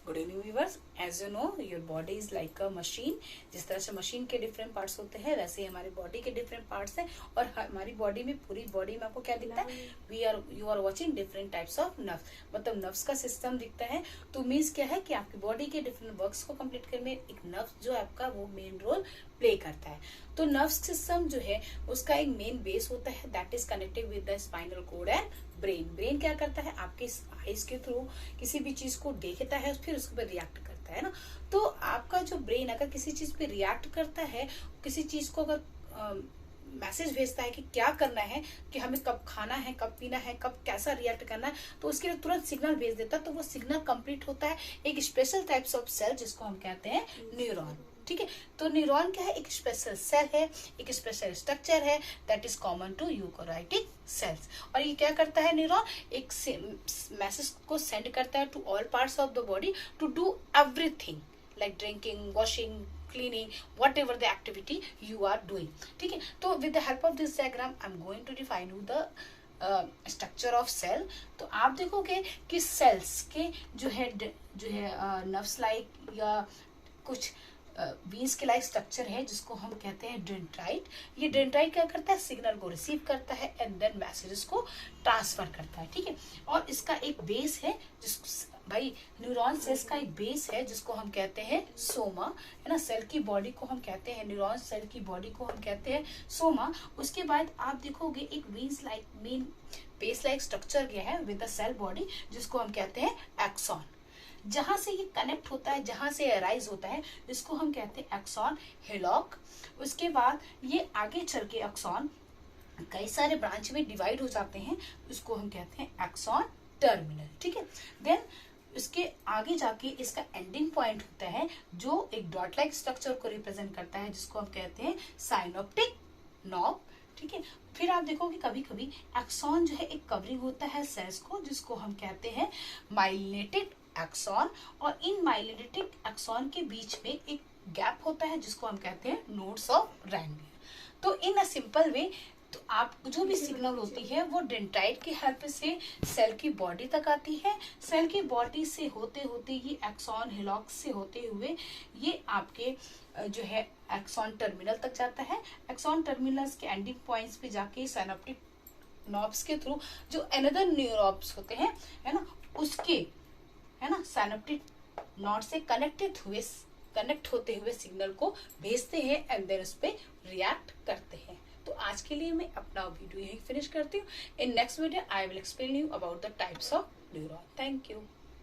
Good evening viewers. As you know your body is like a machine. जिस तरह से machine के different parts होते हैं वैसे ही हमारी बॉडी के डिफरेंट पार्ट्स हैं। और हमारी बॉडी में, पूरी बॉडी में आपको क्या दिखता है? You are watching different types of nerve, मतलब नर्व्स का सिस्टम दिखता है। तो मीन्स क्या है कि आपकी बॉडी के डिफरेंट वर्क्स को कंप्लीट करने में एक नर्व जो है आपका वो मेन रोल प्ले करता है। तो नर्व सिस्टम जो है उसका एक मेन बेस होता है, that is connected with the spinal cord and brain. Brain क्या करता है? आपके आईज के थ्रू किसी भी चीज को देखता है, फिर उसके ऊपर रिएक्ट करता है ना। तो आपका जो ब्रेन अगर किसी चीज पे रिएक्ट करता है, किसी चीज को अगर मैसेज भेजता है कि क्या करना है, कि हमें कब खाना है, कब पीना है, कब कैसा रिएक्ट करना है, तो उसके लिए तुरंत सिग्नल भेज देता है। तो वो सिग्नल कंप्लीट होता है एक स्पेशल टाइप्स ऑफ सेल जिसको हम कहते हैं न्यूरॉन। ठीक है, तो न्यूरॉन क्या है? एक स्पेशल सेल है, एक स्पेशल स्ट्रक्चर है that is common to eukaryotic cells. और ये क्या करता है? न्यूरॉन एक मैसेज को सेंड करता है to all parts of the body to do everything like drinking, washing, cleaning, whatever the activity you are doing. ठीक है, तो with the help of this diagram I'm going to define you the structure of cell. तो आप देखोगे कि sales के जो है नर्व्स लाइक या कुछ वीन्स के लाइक स्ट्रक्चर है जिसको हम कहते हैं डेंड्राइट। ये डेंड्राइट क्या करता है? सिग्नल को रिसीव करता है एंड देन मैसेजेस को ट्रांसफर करता है। ठीक है, और इसका एक बेस है भाई न्यूरॉन सेल्स का एक बेस है जिसको हम कहते हैं सोमा, है ना। सेल की बॉडी को हम कहते हैं, न्यूरॉन सेल की बॉडी को हम कहते हैं सोमा। उसके बाद आप देखोगे एक veins like main base like structure गया है विद द सेल बॉडी जिसको हम कहते हैं एक्सॉन। जहां से ये कनेक्ट होता है, जहां से अराइज होता है, इसको हम कहते हैं एक्सॉन हिलॉक। उसके बाद ये आगे चल के एक्सॉन कई सारे ब्रांच में डिवाइड हो जाते हैं, इसको हम कहते हैं एक्सॉन टर्मिनल। ठीक है, देन इसके आगे जाके इसका एंडिंग पॉइंट होता है जो एक डॉट लाइक स्ट्रक्चर को रिप्रेजेंट करता है जिसको हम कहते हैं साइनोप्टिक नॉब। ठीक है, फिर आप देखोगे कभी कभी एक्सॉन जो है एक कवरिंग होता है सेल्स को जिसको हम कहते हैं माइलिनेटेड एक्सॉन। और इन माइलिनेटेड एक्सॉन के बीच में एक गैप होता है जिसको हम कहते हैं नोड्स ऑफ रैंडलियर। तो इन अ सिंपल वे, तो आप जो भी सिग्नल होती है वो डेंड्राइट की हेल्प से सेल की बॉडी तक आती है। सेल की बॉडी से होते होते ये एक्सॉन हिलॉक्स से होते हुए ये आपके जो है एक्सॉन टर्मिनल तक जाता है। एक्सॉन टर्मिनल्स के एंडिंग पॉइंट्स पे जाके साइनोप्टिक नॉब्स के थ्रू जो अनदर न्यूरॉन्स होते हैं, है ना, उसके, है ना, साइनोप्टिक नॉड से कनेक्ट होते हुए सिग्नल को भेजते हैं एंड देन उस पे रिएक्ट करते हैं। तो आज के लिए मैं अपना वीडियो यहीं फिनिश करती हूँ। In next video I will explain you about the types of neuron. Thank you.